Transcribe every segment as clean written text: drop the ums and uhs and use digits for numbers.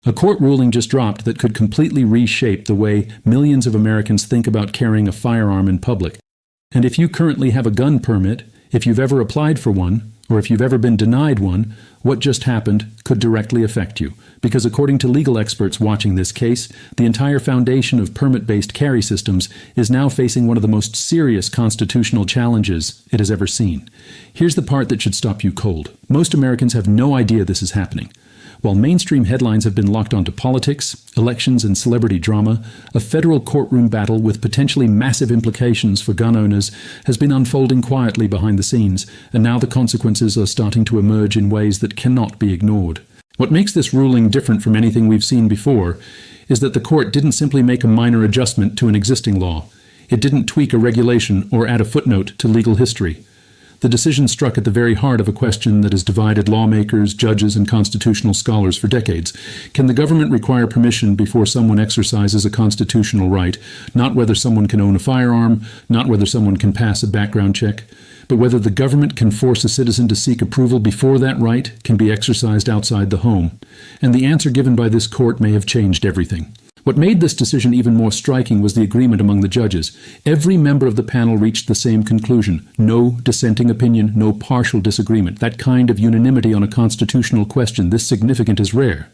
A court ruling just dropped that could completely reshape the way millions of Americans think about carrying a firearm in public. And if you currently have a gun permit, if you've ever applied for one, or if you've ever been denied one, what just happened could directly affect you. Because according to legal experts watching this case, the entire foundation of permit-based carry systems is now facing one of the most serious constitutional challenges it has ever seen. Here's the part that should stop you cold. Most Americans have no idea this is happening. While mainstream headlines have been locked onto politics, elections, and celebrity drama, a federal courtroom battle with potentially massive implications for gun owners has been unfolding quietly behind the scenes, and now the consequences are starting to emerge in ways that cannot be ignored. What makes this ruling different from anything we've seen before is that the court didn't simply make a minor adjustment to an existing law. It didn't tweak a regulation or add a footnote to legal history. The decision struck at the very heart of a question that has divided lawmakers, judges, and constitutional scholars for decades. Can the government require permission before someone exercises a constitutional right? Not whether someone can own a firearm, not whether someone can pass a background check, but whether the government can force a citizen to seek approval before that right can be exercised outside the home. And the answer given by this court may have changed everything. What made this decision even more striking was the agreement among the judges. Every member of the panel reached the same conclusion. No dissenting opinion, no partial disagreement. That kind of unanimity on a constitutional question this significant is rare.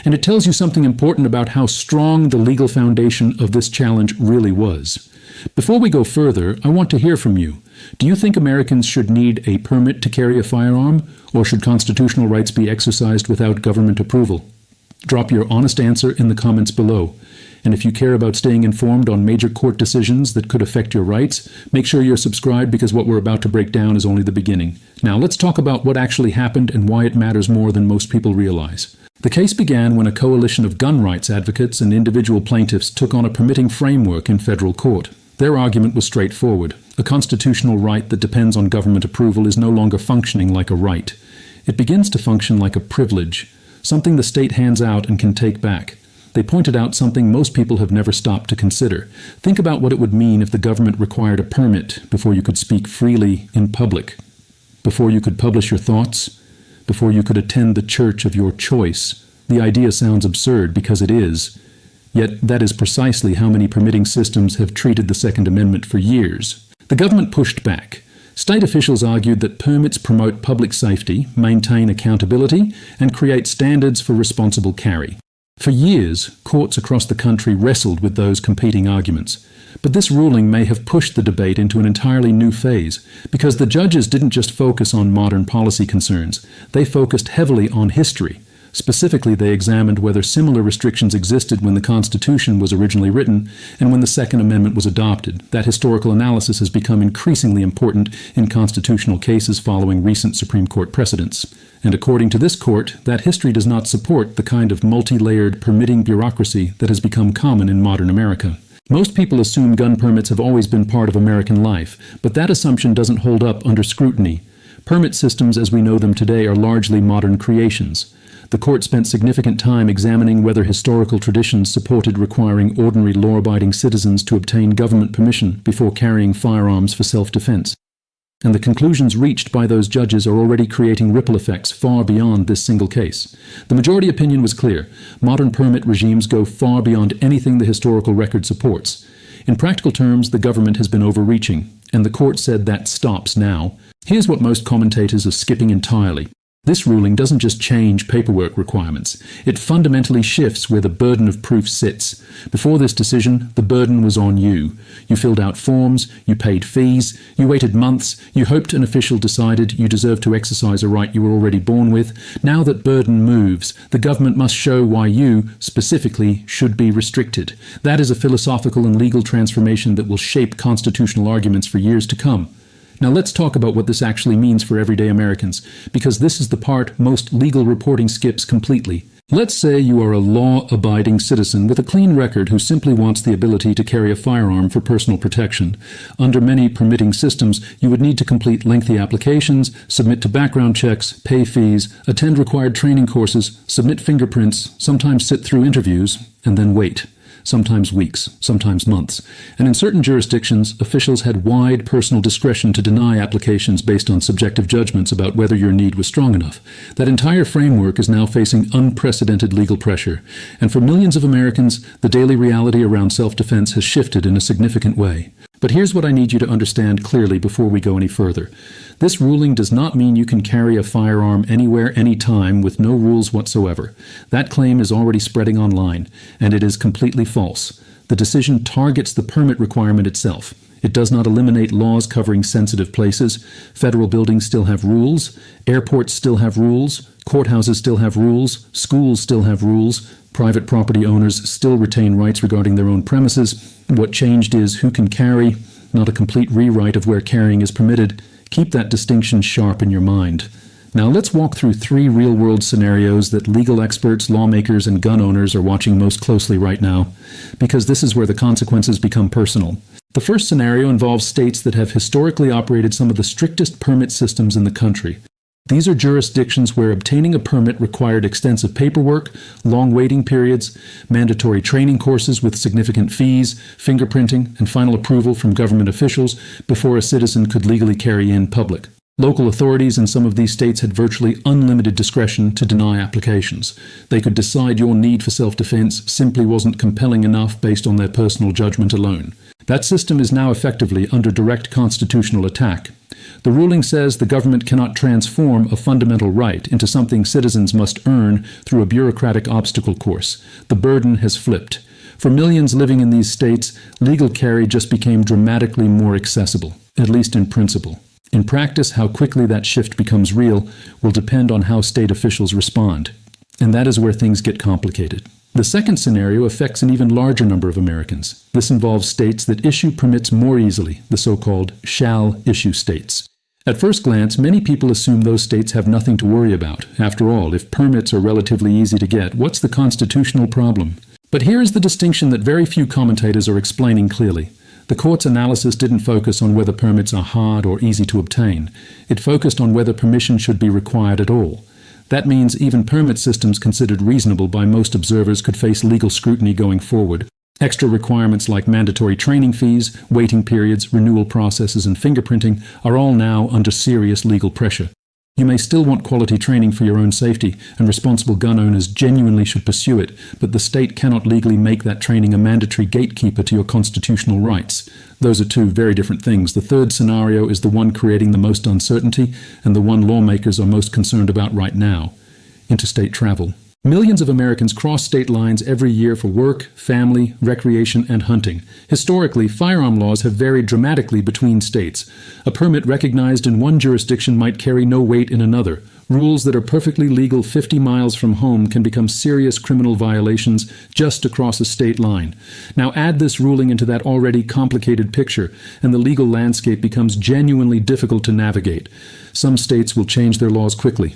And it tells you something important about how strong the legal foundation of this challenge really was. Before we go further, I want to hear from you. Do you think Americans should need a permit to carry a firearm, or should constitutional rights be exercised without government approval? Drop your honest answer in the comments below. And if you care about staying informed on major court decisions that could affect your rights, make sure you're subscribed because what we're about to break down is only the beginning. Now let's talk about what actually happened and why it matters more than most people realize. The case began when a coalition of gun rights advocates and individual plaintiffs took on a permitting framework in federal court. Their argument was straightforward. A constitutional right that depends on government approval is no longer functioning like a right. It begins to function like a privilege, something the state hands out and can take back. They pointed out something most people have never stopped to consider. Think about what it would mean if the government required a permit before you could speak freely in public, before you could publish your thoughts, before you could attend the church of your choice. The idea sounds absurd because it is. Yet that is precisely how many permitting systems have treated the Second Amendment for years. The government pushed back. State officials argued that permits promote public safety, maintain accountability, and create standards for responsible carry. For years, courts across the country wrestled with those competing arguments. But this ruling may have pushed the debate into an entirely new phase, because the judges didn't just focus on modern policy concerns. They focused heavily on history. Specifically, they examined whether similar restrictions existed when the Constitution was originally written and when the Second Amendment was adopted. That historical analysis has become increasingly important in constitutional cases following recent Supreme Court precedents. And according to this court, that history does not support the kind of multi-layered permitting bureaucracy that has become common in modern America. Most people assume gun permits have always been part of American life, but that assumption doesn't hold up under scrutiny. Permit systems as we know them today are largely modern creations. The court spent significant time examining whether historical traditions supported requiring ordinary law-abiding citizens to obtain government permission before carrying firearms for self-defense. And the conclusions reached by those judges are already creating ripple effects far beyond this single case. The majority opinion was clear. Modern permit regimes go far beyond anything the historical record supports. In practical terms, the government has been overreaching, and the court said that stops now. Here's what most commentators are skipping entirely. This ruling doesn't just change paperwork requirements. It fundamentally shifts where the burden of proof sits. Before this decision, the burden was on you. You filled out forms, you paid fees, you waited months, you hoped an official decided you deserved to exercise a right you were already born with. Now that burden moves, the government must show why you, specifically, should be restricted. That is a philosophical and legal transformation that will shape constitutional arguments for years to come. Now let's talk about what this actually means for everyday Americans, because this is the part most legal reporting skips completely. Let's say you are a law-abiding citizen with a clean record who simply wants the ability to carry a firearm for personal protection. Under many permitting systems, you would need to complete lengthy applications, submit to background checks, pay fees, attend required training courses, submit fingerprints, sometimes sit through interviews, and then wait. sometimes weeks, sometimes months. And in certain jurisdictions, officials had wide personal discretion to deny applications based on subjective judgments about whether your need was strong enough. That entire framework is now facing unprecedented legal pressure. And for millions of Americans, the daily reality around self-defense has shifted in a significant way. But here's what I need you to understand clearly before we go any further. This ruling does not mean you can carry a firearm anywhere, anytime, with no rules whatsoever. That claim is already spreading online, and it is completely false. The decision targets the permit requirement itself. It does not eliminate laws covering sensitive places. Federal buildings still have rules. Airports still have rules. Courthouses still have rules. Schools still have rules. Private property owners still retain rights regarding their own premises. What changed is who can carry, not a complete rewrite of where carrying is permitted. Keep that distinction sharp in your mind. Now let's walk through 3 real-world scenarios that legal experts, lawmakers, and gun owners are watching most closely right now, because this is where the consequences become personal. The first scenario involves states that have historically operated some of the strictest permit systems in the country. These are jurisdictions where obtaining a permit required extensive paperwork, long waiting periods, mandatory training courses with significant fees, fingerprinting, and final approval from government officials before a citizen could legally carry in public. Local authorities in some of these states had virtually unlimited discretion to deny applications. They could decide your need for self-defense simply wasn't compelling enough based on their personal judgment alone. That system is now effectively under direct constitutional attack. The ruling says the government cannot transform a fundamental right into something citizens must earn through a bureaucratic obstacle course. The burden has flipped. For millions living in these states, legal carry just became dramatically more accessible, at least in principle. In practice, how quickly that shift becomes real will depend on how state officials respond. And that is where things get complicated. The second scenario affects an even larger number of Americans. This involves states that issue permits more easily, the so-called shall-issue states. At first glance, many people assume those states have nothing to worry about. After all, if permits are relatively easy to get, what's the constitutional problem? But here is the distinction that very few commentators are explaining clearly. The court's analysis didn't focus on whether permits are hard or easy to obtain. It focused on whether permission should be required at all. That means even permit systems considered reasonable by most observers could face legal scrutiny going forward. Extra requirements like mandatory training fees, waiting periods, renewal processes, and fingerprinting are all now under serious legal pressure. You may still want quality training for your own safety, and responsible gun owners genuinely should pursue it, but the state cannot legally make that training a mandatory gatekeeper to your constitutional rights. Those are 2 very different things. The third scenario is the one creating the most uncertainty, and the one lawmakers are most concerned about right now: interstate travel. Millions of Americans cross state lines every year for work, family, recreation, and hunting. Historically, firearm laws have varied dramatically between states. A permit recognized in one jurisdiction might carry no weight in another. Rules that are perfectly legal 50 miles from home can become serious criminal violations just across a state line. Now add this ruling into that already complicated picture, and the legal landscape becomes genuinely difficult to navigate. Some states will change their laws quickly.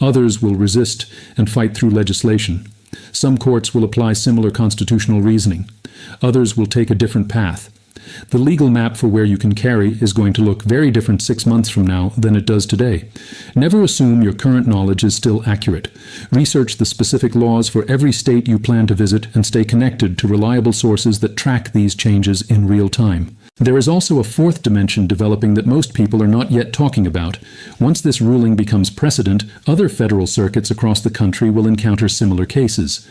Others will resist and fight through legislation. Some courts will apply similar constitutional reasoning. Others will take a different path. The legal map for where you can carry is going to look very different 6 months from now than it does today. Never assume your current knowledge is still accurate. Research the specific laws for every state you plan to visit and stay connected to reliable sources that track these changes in real time. There is also a fourth dimension developing that most people are not yet talking about. Once this ruling becomes precedent, other federal circuits across the country will encounter similar cases.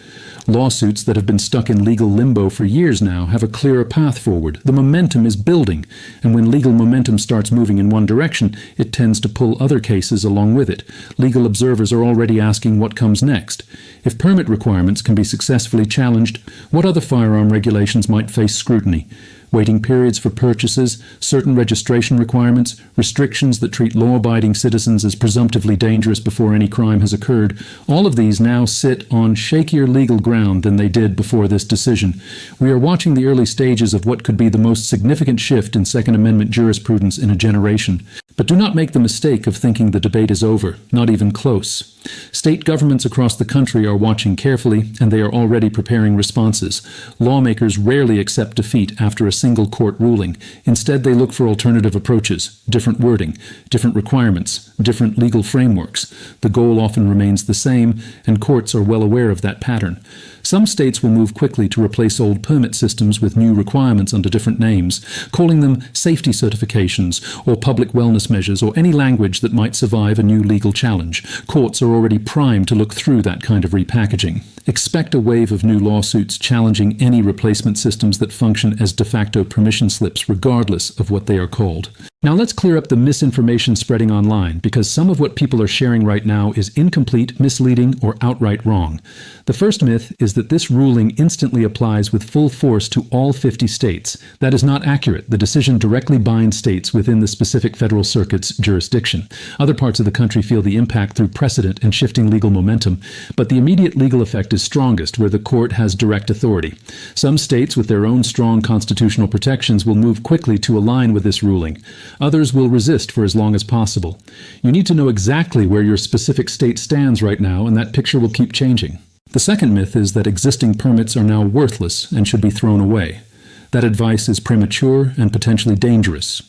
Lawsuits that have been stuck in legal limbo for years now have a clearer path forward. The momentum is building, and when legal momentum starts moving in one direction, it tends to pull other cases along with it. Legal observers are already asking what comes next. If permit requirements can be successfully challenged, what other firearm regulations might face scrutiny? Waiting periods for purchases, certain registration requirements, restrictions that treat law-abiding citizens as presumptively dangerous before any crime has occurred, all of these now sit on shakier legal ground than they did before this decision. We are watching the early stages of what could be the most significant shift in Second Amendment jurisprudence in a generation. But do not make the mistake of thinking the debate is over, not even close. State governments across the country are watching carefully, and they are already preparing responses. Lawmakers rarely accept defeat after a single court ruling. Instead, they look for alternative approaches, different wording, different requirements, different legal frameworks. The goal often remains the same, and courts are well aware of that pattern. Some states will move quickly to replace old permit systems with new requirements under different names, calling them safety certifications or public wellness measures or any language that might survive a new legal challenge. Courts are already primed to look through that kind of repackaging. Expect a wave of new lawsuits challenging any replacement systems that function as de facto permission slips, regardless of what they are called. Now let's clear up the misinformation spreading online, because some of what people are sharing right now is incomplete, misleading, or outright wrong. The first myth is that this ruling instantly applies with full force to all 50 states. That is not accurate. The decision directly binds states within the specific federal circuit's jurisdiction. Other parts of the country feel the impact through precedent and shifting legal momentum, but the immediate legal effect is strongest where the court has direct authority. Some states with their own strong constitutional protections will move quickly to align with this ruling. Others will resist for as long as possible. You need to know exactly where your specific state stands right now, and that picture will keep changing. The second myth is that existing permits are now worthless and should be thrown away. That advice is premature and potentially dangerous.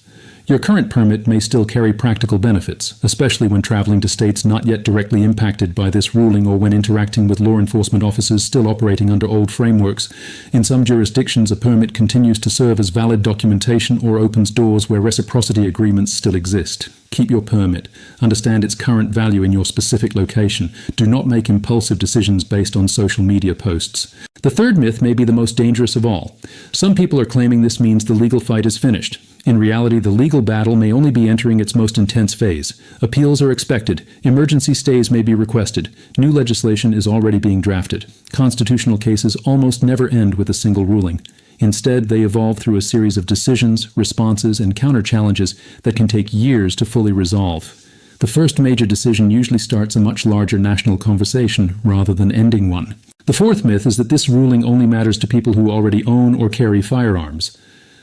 Your current permit may still carry practical benefits, especially when traveling to states not yet directly impacted by this ruling or when interacting with law enforcement officers still operating under old frameworks. In some jurisdictions, a permit continues to serve as valid documentation or opens doors where reciprocity agreements still exist. Keep your permit. Understand its current value in your specific location. Do not make impulsive decisions based on social media posts. The third myth may be the most dangerous of all. Some people are claiming this means the legal fight is finished. In reality, the legal battle may only be entering its most intense phase. Appeals are expected. Emergency stays may be requested. New legislation is already being drafted. Constitutional cases almost never end with a single ruling. Instead, they evolve through a series of decisions, responses, and counter-challenges that can take years to fully resolve. The first major decision usually starts a much larger national conversation rather than ending one. The fourth myth is that this ruling only matters to people who already own or carry firearms.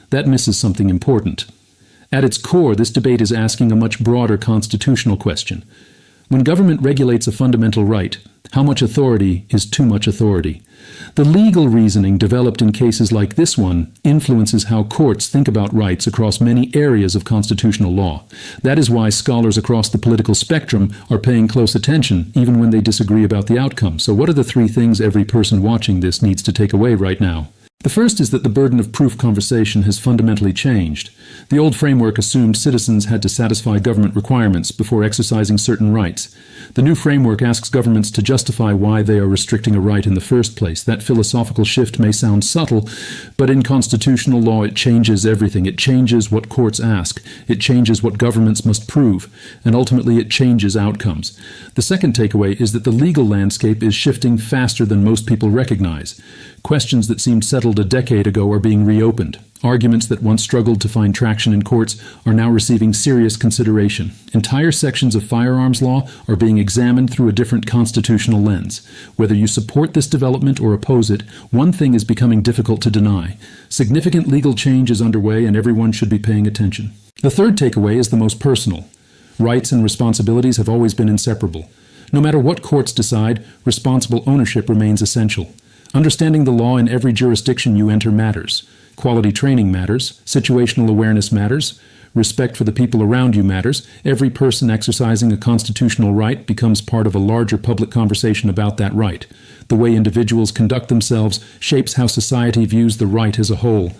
That misses something important. At its core, this debate is asking a much broader constitutional question. When government regulates a fundamental right, how much authority is too much authority? The legal reasoning developed in cases like this one influences how courts think about rights across many areas of constitutional law. That is why scholars across the political spectrum are paying close attention, even when they disagree about the outcome. So what are the three things every person watching this needs to take away right now? The first is that the burden of proof conversation has fundamentally changed. The old framework assumed citizens had to satisfy government requirements before exercising certain rights. The new framework asks governments to justify why they are restricting a right in the first place. That philosophical shift may sound subtle, but in constitutional law it changes everything. It changes what courts ask. It changes what governments must prove. And ultimately it changes outcomes. The second takeaway is that the legal landscape is shifting faster than most people recognize. Questions that seemed settled a decade ago are being reopened. Arguments that once struggled to find traction in courts are now receiving serious consideration. Entire sections of firearms law are being examined through a different constitutional lens. Whether you support this development or oppose it, one thing is becoming difficult to deny. Significant legal change is underway and everyone should be paying attention. The third takeaway is the most personal. Rights and responsibilities have always been inseparable. No matter what courts decide, responsible ownership remains essential. Understanding the law in every jurisdiction you enter matters. Quality training matters. Situational awareness matters. Respect for the people around you matters. Every person exercising a constitutional right becomes part of a larger public conversation about that right. The way individuals conduct themselves shapes how society views the right as a whole.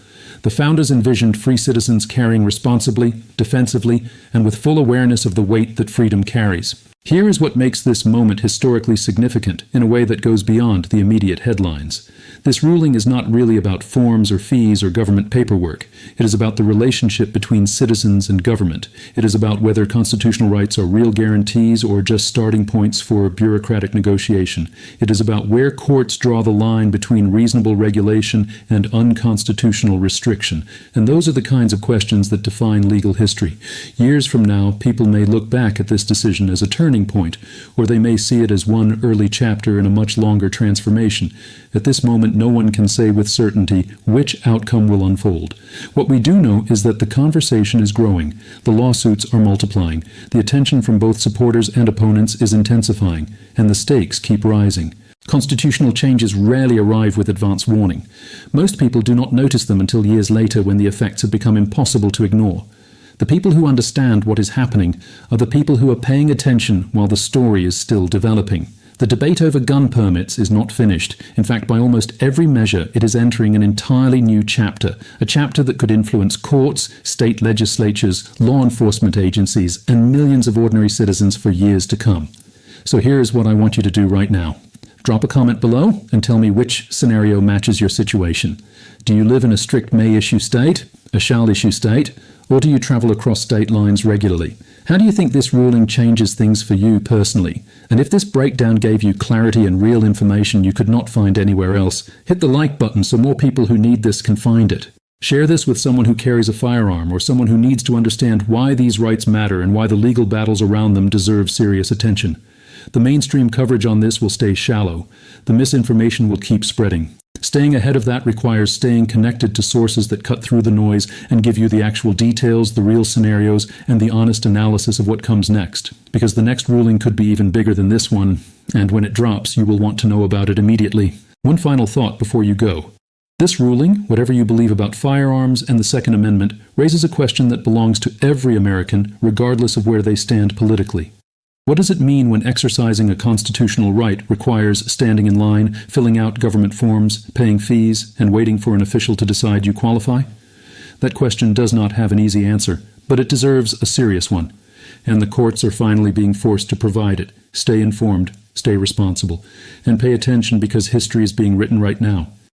The founders envisioned free citizens carrying responsibly, defensively, and with full awareness of the weight that freedom carries. Here is what makes this moment historically significant in a way that goes beyond the immediate headlines. This ruling is not really about forms or fees or government paperwork. It is about the relationship between citizens and government. It is about whether constitutional rights are real guarantees or just starting points for bureaucratic negotiation. It is about where courts draw the line between reasonable regulation and unconstitutional restriction. And those are the kinds of questions that define legal history. Years from now, people may look back at this decision as a turning point, or they may see it as one early chapter in a much longer transformation. At this moment, no one can say with certainty which outcome will unfold. What we do know is that the conversation is growing, the lawsuits are multiplying, the attention from both supporters and opponents is intensifying, and the stakes keep rising. Constitutional changes rarely arrive with advance warning. Most people do not notice them until years later when the effects have become impossible to ignore. The people who understand what is happening are the people who are paying attention while the story is still developing. The debate over gun permits is not finished. In fact, by almost every measure, it is entering an entirely new chapter, a chapter that could influence courts, state legislatures, law enforcement agencies, and millions of ordinary citizens for years to come. So here is what I want you to do right now. Drop a comment below and tell me which scenario matches your situation. Do you live in a strict may-issue state, a shall-issue state, or do you travel across state lines regularly? How do you think this ruling changes things for you personally? And if this breakdown gave you clarity and real information you could not find anywhere else, hit the like button so more people who need this can find it. Share this with someone who carries a firearm or someone who needs to understand why these rights matter and why the legal battles around them deserve serious attention. The mainstream coverage on this will stay shallow. The misinformation will keep spreading. Staying ahead of that requires staying connected to sources that cut through the noise and give you the actual details, the real scenarios, and the honest analysis of what comes next. Because the next ruling could be even bigger than this one, and when it drops, you will want to know about it immediately. One final thought before you go. This ruling, whatever you believe about firearms and the Second Amendment, raises a question that belongs to every American, regardless of where they stand politically. What does it mean when exercising a constitutional right requires standing in line, filling out government forms, paying fees, and waiting for an official to decide you qualify? That question does not have an easy answer, but it deserves a serious one. And the courts are finally being forced to provide it. Stay informed, stay responsible, and pay attention because history is being written right now.